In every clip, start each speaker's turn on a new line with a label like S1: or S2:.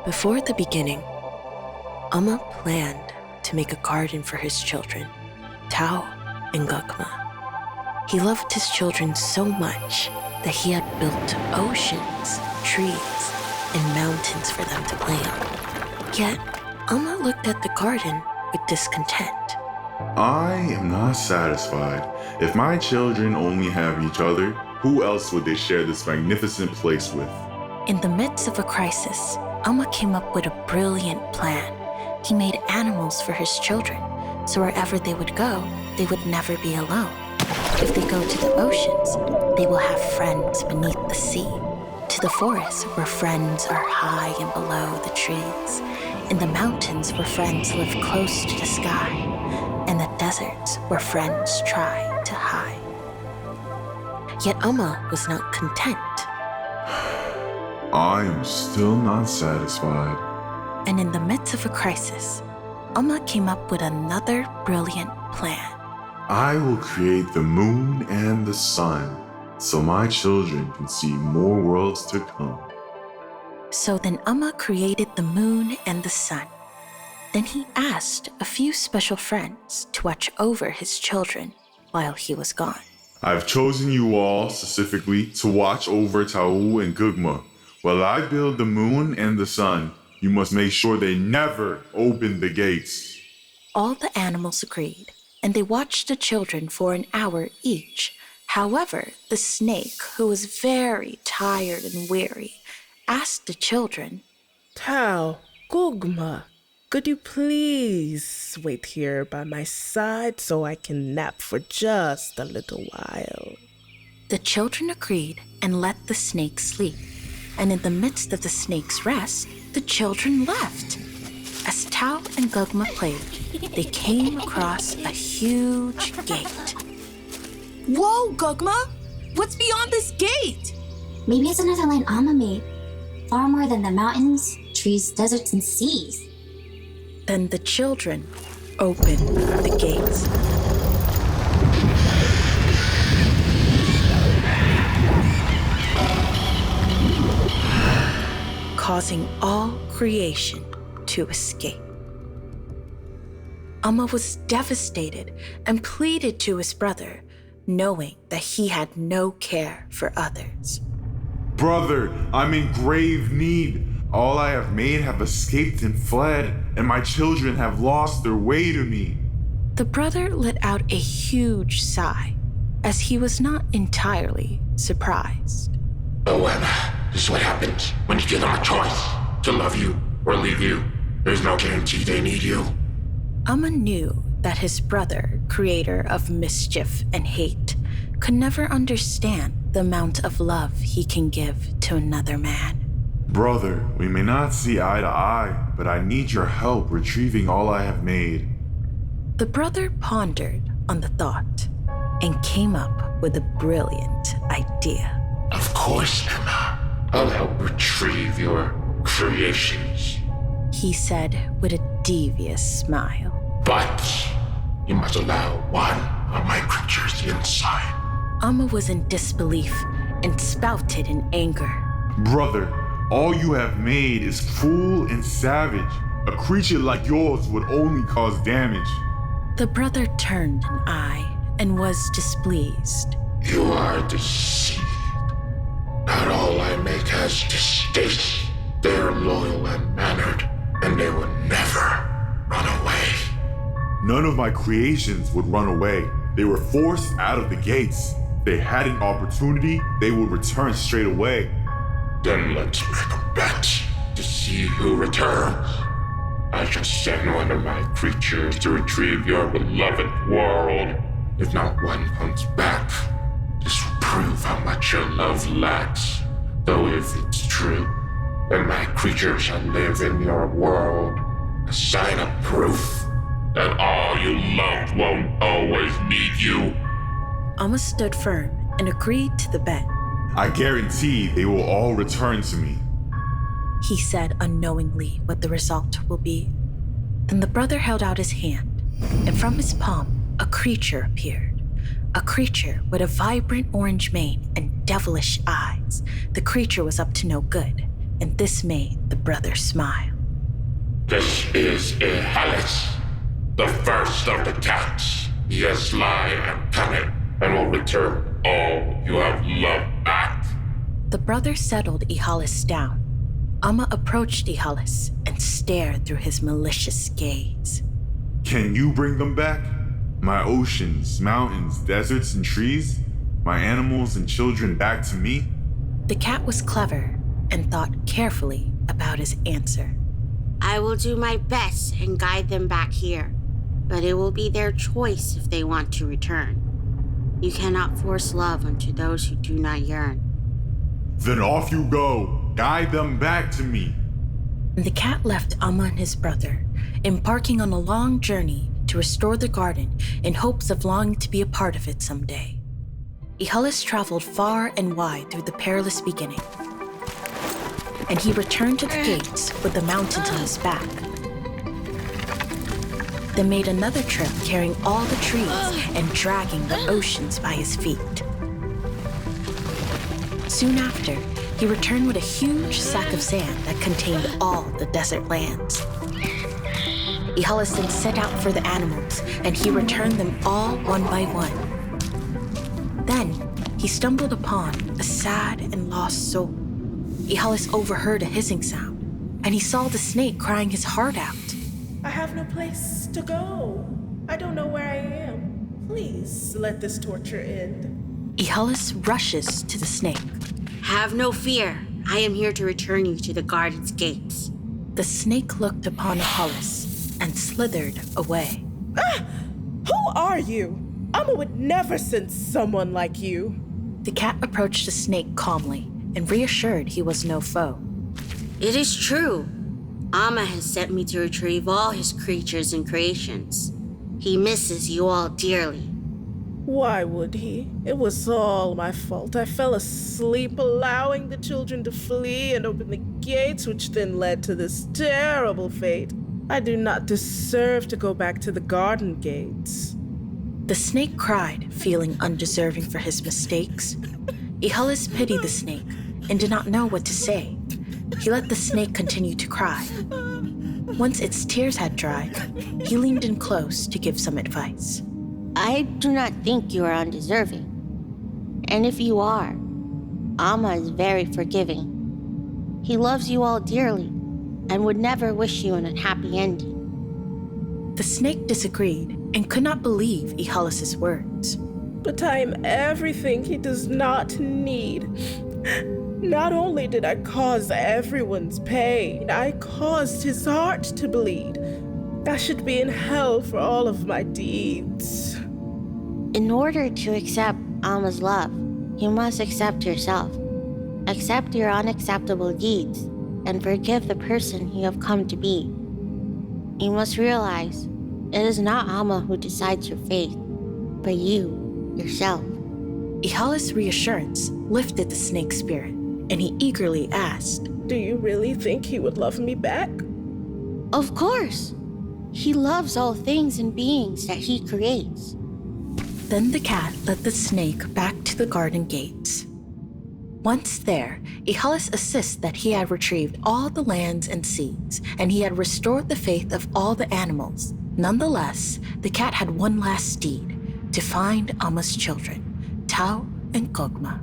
S1: Before the beginning, Amma planned to make a garden for his children, Tao and Gugma. He loved his children so much that he had built oceans, trees, and mountains for them to play on. Yet, Amma looked at the garden with discontent.
S2: I am not satisfied. If my children only have each other, who else would they share this magnificent place with?
S1: In the midst of a crisis, Amma came up with a brilliant plan. He made animals for his children, so wherever they would go, they would never be alone. If they go to the oceans, they will have friends beneath the sea. To the forest, where friends are high and below the trees. In the mountains, where friends live close to the sky. And the deserts, where friends try to hide. Yet Amma was not content.
S2: I am still not satisfied.
S1: And in the midst of a crisis, Amma came up with another brilliant plan.
S2: I will create the moon and the sun, so my children can see more worlds to come.
S1: So then Amma created the moon and the sun. Then he asked a few special friends to watch over his children while he was gone.
S2: I've chosen you all specifically to watch over Tao and Gugma. While I build the moon and the sun, you must make sure they never open the gates.
S1: All the animals agreed, and they watched the children for an hour each. However, the snake, who was very tired and weary, asked the children,
S3: Tao, Gugma, could you please wait here by my side so I can nap for just a little while?
S1: The children agreed and let the snake sleep. And in the midst of the snake's rest, the children left. As Tao and Gugma played, they came across a huge gate.
S4: Whoa, Gugma! What's beyond this gate?
S5: Maybe it's another land Amma made. Far more than the mountains, trees, deserts, and seas.
S1: Then the children opened the gates. Causing all creation to escape. Amma was devastated and pleaded to his brother, knowing that he had no care for others.
S2: Brother, I'm in grave need. All I have made have escaped and fled, and my children have lost their way to me.
S1: The brother let out a huge sigh, as he was not entirely surprised.
S6: Oh, Anna, this is what happens when you give them a choice to love you or leave you. There's no guarantee they need you.
S1: Amma knew that his brother, creator of mischief and hate, could never understand the amount of love he can give to another man.
S2: Brother, we may not see eye to eye, but I need your help retrieving all I have made.
S1: The brother pondered on the thought and came up with a brilliant idea.
S6: Of course, Emma. I'll help retrieve your creations.
S1: He said with a devious smile.
S6: But you must allow one of my creatures inside.
S1: Amma was in disbelief and spouted in anger.
S2: Brother, all you have made is cruel and savage. A creature like yours would only cause damage.
S1: The brother turned an eye and was displeased.
S6: You are deceived. Not all I make has distaste. They are loyal and mannered, and they will never run away.
S2: None of my creations would run away. They were forced out of the gates. If they had an opportunity, they would return straight away.
S6: Then let's make a bet to see who returns. I shall send one of my creatures to retrieve your beloved world. If not one comes back, this will prove how much your love lacks. Though if it's true, then my creature shall live in your world, a sign of proof that all you loved won't always need you.
S1: Amma stood firm and agreed to the bet.
S2: I guarantee they will all return to me.
S1: He said unknowingly what the result will be. Then the brother held out his hand, and from his palm, a creature appeared. A creature with a vibrant orange mane and devilish eyes. The creature was up to no good. and this made the brother smile.
S6: This is Ihalis, the first of the cats. He is sly and cunning, and will return all you have loved back.
S1: The brother settled Ihalis down. Amma approached Ihalis and stared through his malicious gaze.
S2: Can you bring them back? My oceans, mountains, deserts, and trees? My animals and children back to me?
S1: The cat was clever and thought carefully about his answer.
S7: I will do my best and guide them back here, but it will be their choice if they want to return. You cannot force love onto those who do not yearn.
S2: Then off you go. Guide them back to me.
S1: The cat left Amma and his brother, embarking on a long journey to restore the garden in hopes of longing to be a part of it someday. Ihalis traveled far and wide through the perilous beginning, and he returned to the gates with the mountains on his back. Then made another trip carrying all the trees and dragging the oceans by his feet. Soon after, he returned with a huge sack of sand that contained all the desert lands. Ihalis then set out for the animals, and he returned them all one by one. Then, he stumbled upon a sad and lost soul. Ihalis overheard a hissing sound, and he saw the snake crying his heart out.
S3: I have no place to go. I don't know where I am. Please let this torture end.
S1: Ihalis rushes to the snake.
S7: Have no fear. I am here to return you to the garden's gates.
S1: The snake looked upon Ihalis and slithered away.
S3: Who are you? Amma would never send someone like you.
S1: The cat approached the snake calmly and reassured he was no foe.
S7: It is true. Amma has sent me to retrieve all his creatures and creations. He misses you all dearly.
S3: Why would he? It was all my fault. I fell asleep allowing the children to flee and open the gates, which then led to this terrible fate. I do not deserve to go back to the garden gates.
S1: The snake cried, feeling undeserving for his mistakes. Ihalis pitied the snake and did not know what to say. He let the snake continue to cry. Once its tears had dried, he leaned in close to give some advice.
S7: I do not think you are undeserving. And if you are, Amma is very forgiving. He loves you all dearly and would never wish you an unhappy ending.
S1: The snake disagreed and could not believe Ihalis's words.
S3: But I am everything he does not need. Not only did I cause everyone's pain, I caused his heart to bleed. I should be in hell for all of my deeds.
S7: In order to accept Amma's love, you must accept yourself. Accept your unacceptable deeds and forgive the person you have come to be. You must realize it is not Amma who decides your fate, but you, yourself.
S1: Ihalis' reassurance lifted the snake's spirit, and he eagerly asked,
S3: Do you really think he would love me back?
S7: Of course. He loves all things and beings that he creates.
S1: Then the cat led the snake back to the garden gates. Once there, Ihalis insists that he had retrieved all the lands and seas, and he had restored the faith of all the animals. Nonetheless, the cat had one last deed, to find Amma's children, Tao and Gogma.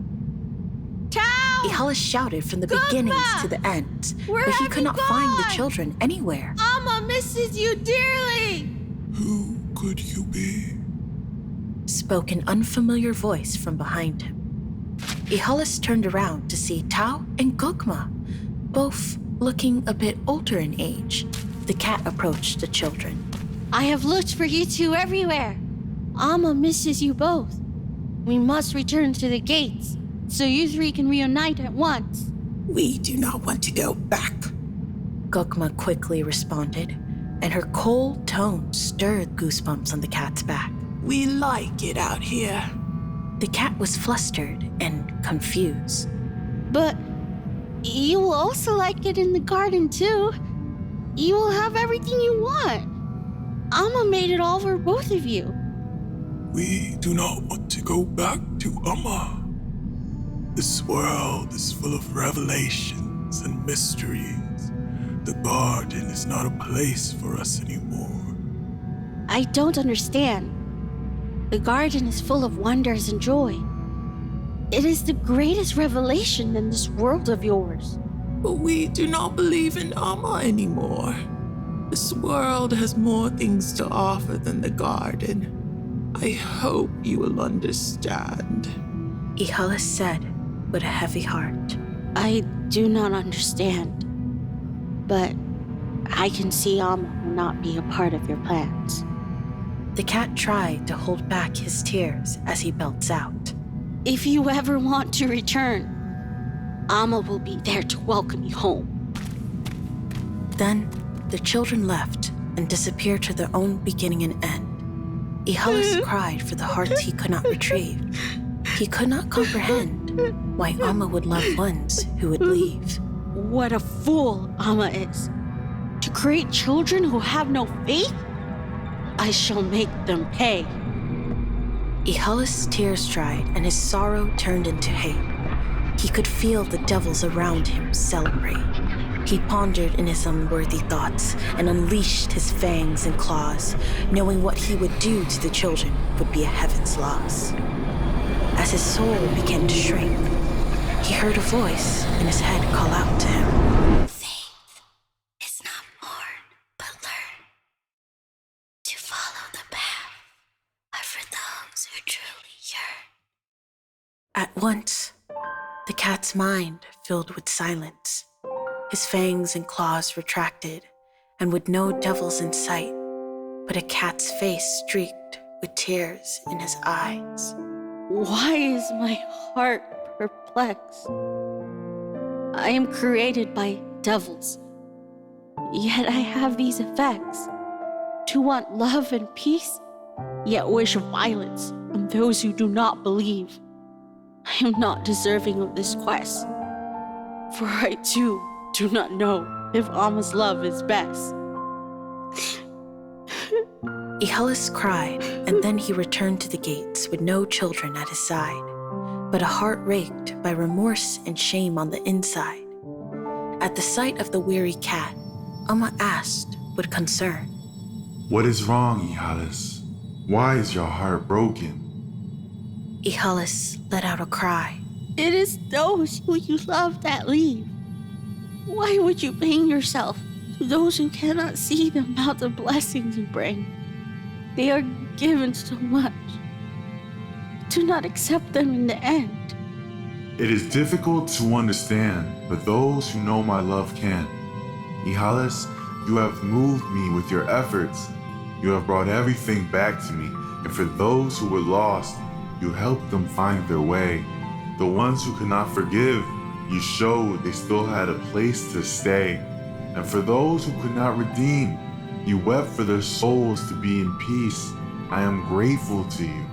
S7: Tao!
S1: Ihalis shouted from the
S7: Gogma!
S1: beginnings to the ends,
S7: Where
S1: but he
S7: have
S1: could
S7: you
S1: not find the
S7: gone?
S1: children anywhere.
S7: Amma misses you dearly!
S8: Who could you be?
S1: Spoke an unfamiliar voice from behind him. Ihalis turned around to see Tao and Gogma, both looking a bit older in age. The cat approached the children.
S7: I have looked for you two everywhere. Amma misses you both. We must return to the gates, so you three can reunite at once.
S9: We do not want to go back.
S1: Gogma quickly responded, and her cold tone stirred goosebumps on the cat's back.
S9: We like it out here.
S1: The cat was flustered and confused.
S7: But you will also like it in the garden too. You will have everything you want. Amma made it all for both of you.
S8: We do not want to go back to Amma. This world is full of revelation. secrets and mysteries. The garden is not a place for us anymore.
S7: I don't understand. The garden is full of wonders and joy. It is the greatest revelation in this world of yours.
S9: But we do not believe in Amma anymore. This world has more things to offer than the garden. I hope you will understand.
S1: Ihalis said with a heavy heart.
S7: I do not understand. But I can see Amma will not be a part of your plans.
S1: The cat tried to hold back his tears as he belts out.
S7: If you ever want to return, Amma will be there to welcome you home.
S1: Then the children left and disappeared to their own beginning and end. Ihalis cried for the hearts he could not retrieve. He could not comprehend why Amma would love ones who would leave.
S7: What a fool Amma is. To create children who have no faith? I shall make them pay.
S1: Ihalis' tears dried and his sorrow turned into hate. He could feel the devils around him celebrate. He pondered in his unworthy thoughts and unleashed his fangs and claws, knowing what he would do to the children would be a heaven's loss. As his soul began to shrink, he heard a voice in his head call out to him.
S5: Faith is not born, but learned. To follow the path are for those who truly yearn.
S1: At once, the cat's mind filled with silence. His fangs and claws retracted, and with no devils in sight, but a cat's face streaked with tears in his eyes.
S7: Why is my heart perplexed? I am created by devils, yet I have these effects. To want love and peace, yet wish violence on those who do not believe. I am not deserving of this quest, for I too do not know if Amma's love is best.
S1: Ihalis cried, and then he returned to the gates with no children at his side, but a heart raked by remorse and shame on the inside. At the sight of the weary cat, Amma asked with concern,
S2: What is wrong, Ihalis? Why is your heart broken?
S1: Ihalis let out a cry.
S7: It is those who you love that leave. Why would you pain yourself to those who cannot see the amount of blessings you bring? They are given so much. Do not accept them in the end.
S2: It is difficult to understand, but those who know my love can. Ihalis, you have moved me with your efforts. You have brought everything back to me, and for those who were lost, you helped them find their way. The ones who could not forgive, you showed they still had a place to stay. And for those who could not redeem, you wept for their souls to be in peace. I am grateful to you.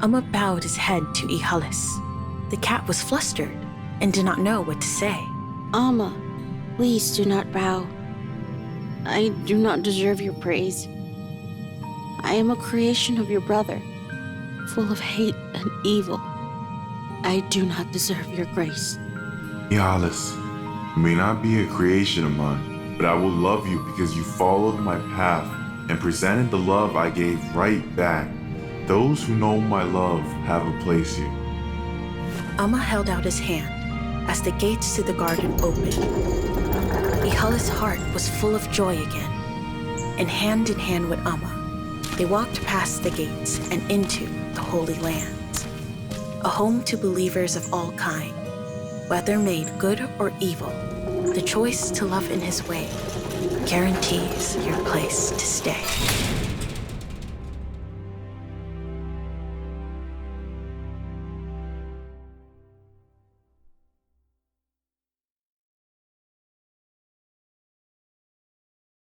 S1: Amma bowed his head to Ihalis. The cat was flustered and did not know what to say.
S7: Amma, please do not bow. I do not deserve your praise. I am a creation of your brother, full of hate and evil. I do not deserve your grace.
S2: Ihalis, you may not be a creation of mine, but I will love you because you followed my path and presented the love I gave right back. Those who know my love have a place here.
S1: Amma held out his hand as the gates to the garden opened. Ihalis' heart was full of joy again, and hand with Amma, they walked past the gates and into the Holy Lands, a home to believers of all kind. Whether made good or evil, the choice to love in his way guarantees your place to stay.